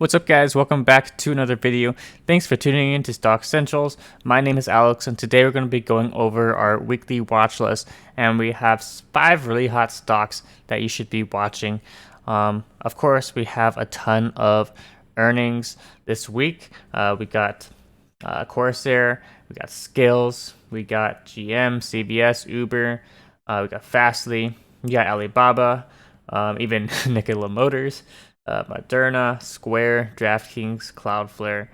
What's up, guys? Welcome back to another video. Thanks for tuning in to Stock Essentials. My name is Alex, and today we're going to be going over our weekly watch list, and we have 5 really hot stocks that you should be watching. Of course, we have a ton of earnings this week. We got Corsair, we got Skills, we got GM, CBS, Uber, we got Fastly, we got Alibaba, even Nikola Motors, Moderna, Square, DraftKings, Cloudflare,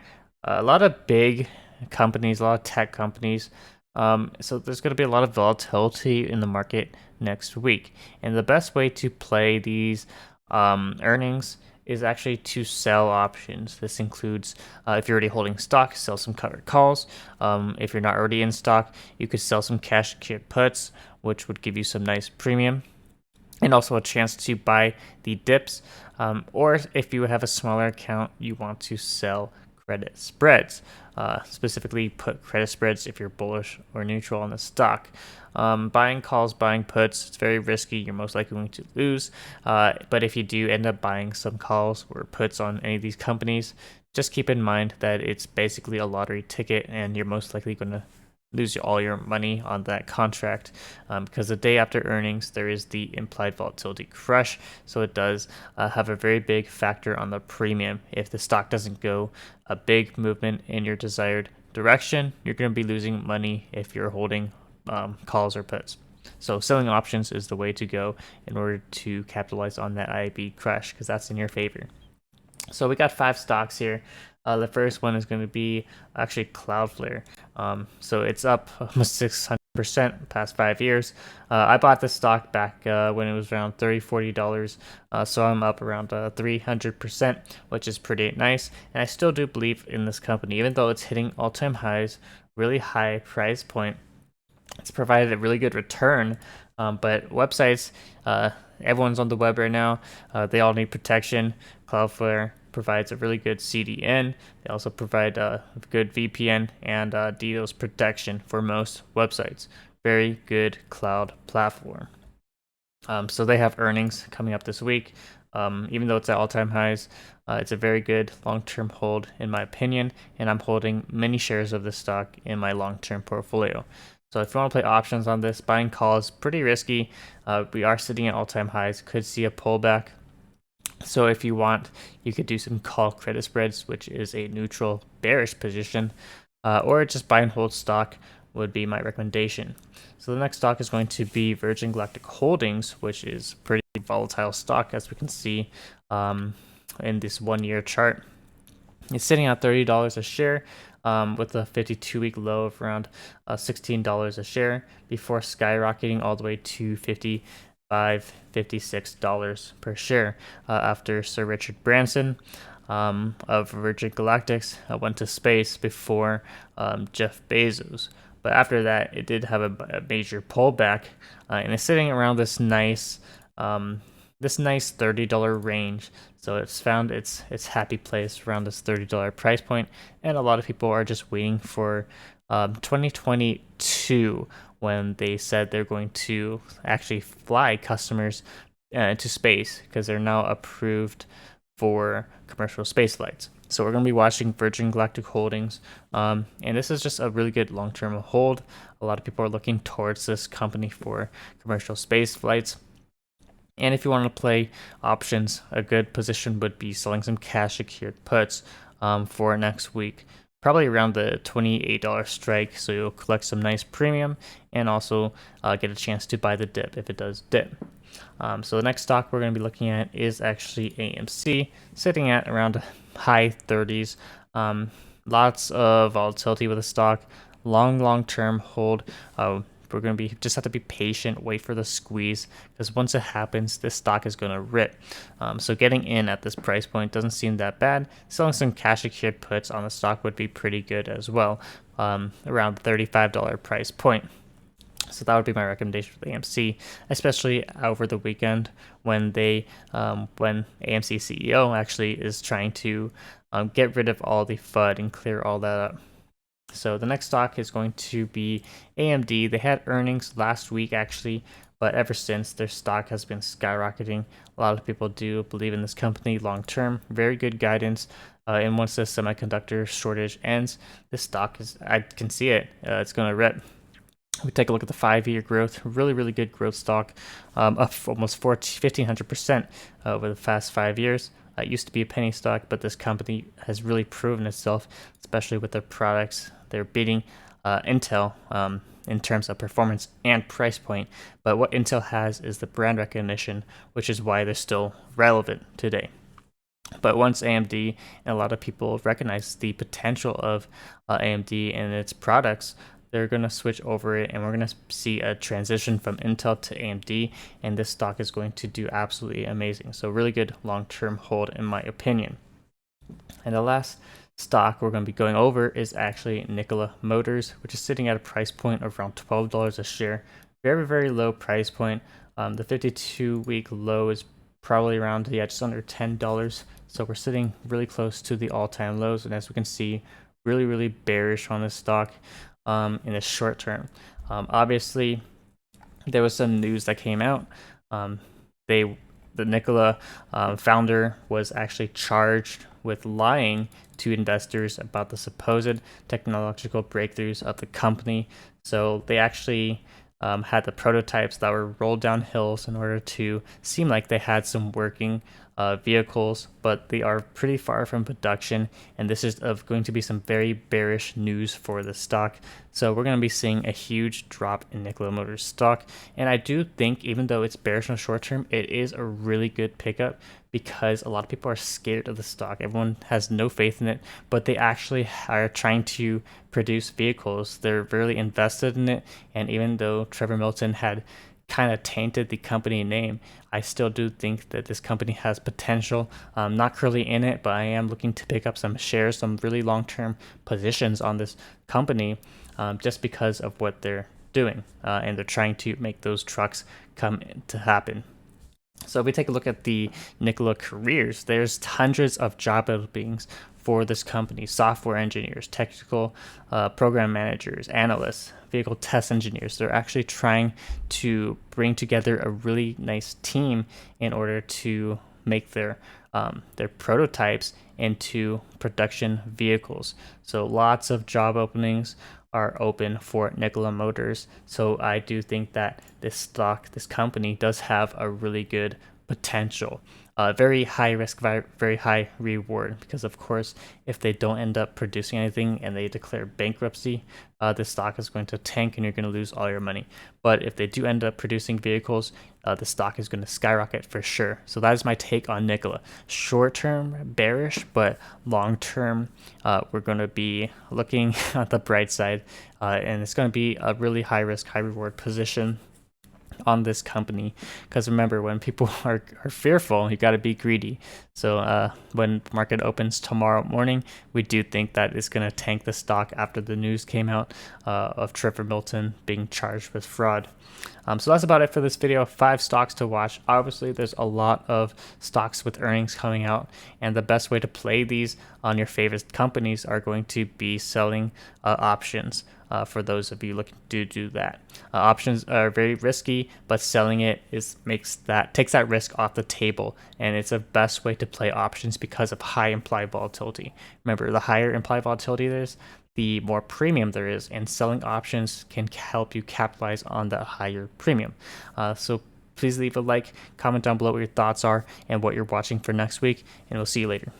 a lot of big companies, a lot of tech companies. So there's going to be a lot of volatility in the market next week. And the best way to play these earnings is actually to sell options. This includes if you're already holding stock, sell some covered calls. If you're not already in stock, you could sell some cash secured puts, which would give you some nice premium and also a chance to buy the dips. Or if you have a smaller account, you want to sell credit spreads, specifically put credit spreads if you're bullish or neutral on the stock. Buying calls, buying puts, it's very risky. You're most likely going to lose. But if you do end up buying some calls or puts on any of these companies, just keep in mind that it's basically a lottery ticket and you're most likely going to lose all your money on that contract because the day after earnings there is the implied volatility crush, so it does have a very big factor on the premium. If the stock doesn't go a big movement in your desired direction, you're going to be losing money if you're holding calls or puts. So selling options is the way to go in order to capitalize on that IB crush, because that's in your favor. So we got 5 stocks here. The first one is going to be actually Cloudflare. So it's up almost 600% past 5 years. I bought this stock back when it was around $30-$40. So I'm up around 300%, which is pretty nice. And I still do believe in this company, even though it's hitting all-time highs, really high price point. It's provided a really good return. But websites, everyone's on the web right now. They all need protection. Cloudflare provides a really good CDN. They also provide a good VPN and DDoS protection for most websites. Very good cloud platform. So they have earnings coming up this week. Even though it's at all-time highs, it's a very good long-term hold in my opinion, and I'm holding many shares of this stock in my long-term portfolio. So if you want to play options on this, buying calls pretty risky. We are sitting at all-time highs, could see a pullback. So if you want, you could do some call credit spreads, which is a neutral bearish position, or just buy and hold stock would be my recommendation. So the next stock is going to be Virgin Galactic Holdings, which is pretty volatile stock, as we can see in this 1-year chart. It's sitting at $30 a share, with a 52-week low of around $16 a share before skyrocketing all the way to $56 per share after Sir Richard Branson of Virgin Galactic went to space before Jeff Bezos. But after that, it did have a major pullback, and it's sitting around this nice $30 range. So it's found its happy place around this $30 price point, and a lot of people are just waiting for 2022 when they said they're going to actually fly customers to space, because they're now approved for commercial space flights. So we're going to be watching Virgin Galactic Holdings, and this is just a really good long-term hold. A lot of people are looking towards this company for commercial space flights. And if you want to play options, a good position would be selling some cash secured puts for next week, probably around the $28 strike, so you'll collect some nice premium and also get a chance to buy the dip if it does dip. So the next stock we're going to be looking at is actually AMC, sitting at around high 30s. Lots of volatility with the stock, long-term hold. We're going to just have to be patient, wait for the squeeze, because once it happens, this stock is going to rip. So getting in at this price point doesn't seem that bad. Selling some cash secured puts on the stock would be pretty good as well, around $35 price point. So that would be my recommendation for the AMC, especially over the weekend when when AMC CEO actually is trying to get rid of all the FUD and clear all that up. So the next stock is going to be AMD. They had earnings last week, actually, but ever since, their stock has been skyrocketing. A lot of people do believe in this company long term. Very good guidance. And once the semiconductor shortage ends, this stock is, I can see it, it's going to rip. We take a look at the 5-year growth. Really good growth stock, up almost 1,500% over the past 5 years. It used to be a penny stock, but this company has really proven itself, especially with their products. They're beating Intel in terms of performance and price point. But what Intel has is the brand recognition, which is why they're still relevant today. But once AMD and a lot of people recognize the potential of AMD and its products, they're going to switch over it, and we're going to see a transition from Intel to AMD, and this stock is going to do absolutely amazing. So really good long-term hold in my opinion. And the last stock we're going to be going over is actually Nikola Motors, which is sitting at a price point of around $12 a share. Very low price point. The 52-week low is probably around, just under $10. So we're sitting really close to the all-time lows, and as we can see, really bearish on this stock in the short term. Obviously, there was some news that came out. The Nikola founder was actually charged with lying to investors about the supposed technological breakthroughs of the company. So they actually had the prototypes that were rolled down hills in order to seem like they had some working vehicles, but they are pretty far from production, and this is going to be some very bearish news for the stock. So we're going to be seeing a huge drop in Nikola Motors stock, and I do think even though it's bearish in the short term, it is a really good pickup because a lot of people are scared of the stock. Everyone has no faith in it, but they actually are trying to produce vehicles. They're really invested in it, and even though Trevor Milton had kind of tainted the company name, I still do think that this company has potential. Not currently in it, but I am looking to pick up some shares, some really long-term positions on this company, just because of what they're doing, and they're trying to make those trucks come to happen. So if we take a look at the Nikola careers, there's hundreds of job openings for this company: software engineers, technical program managers, analysts, vehicle test engineers. They're actually trying to bring together a really nice team in order to make their prototypes into production vehicles. So lots of job openings are open for Nikola Motors. So I do think that this company does have a really good potential. Very high risk, very high reward, because of course, if they don't end up producing anything and they declare bankruptcy, the stock is going to tank and you're going to lose all your money. But if they do end up producing vehicles, the stock is going to skyrocket for sure. So that is my take on Nikola. Short term bearish, but long term we're going to be looking at the bright side, and it's going to be a really high risk, high reward position on this company, because remember, when people are fearful, you got to be greedy. So when the market opens tomorrow morning, we do think that it's going to tank the stock after the news came out of Trevor Milton being charged with fraud. So that's about it for this video. 5 stocks to watch. Obviously, there's a lot of stocks with earnings coming out, and the best way to play these on your favorite companies are going to be selling options. For those of you looking to do that, options are very risky, but selling it takes that risk off the table, and it's the best way to play options because of high implied volatility. Remember, the higher implied volatility there is, the more premium there is, and selling options can help you capitalize on that higher premium. So please leave a like, comment down below what your thoughts are and what you're watching for next week, and we'll see you later.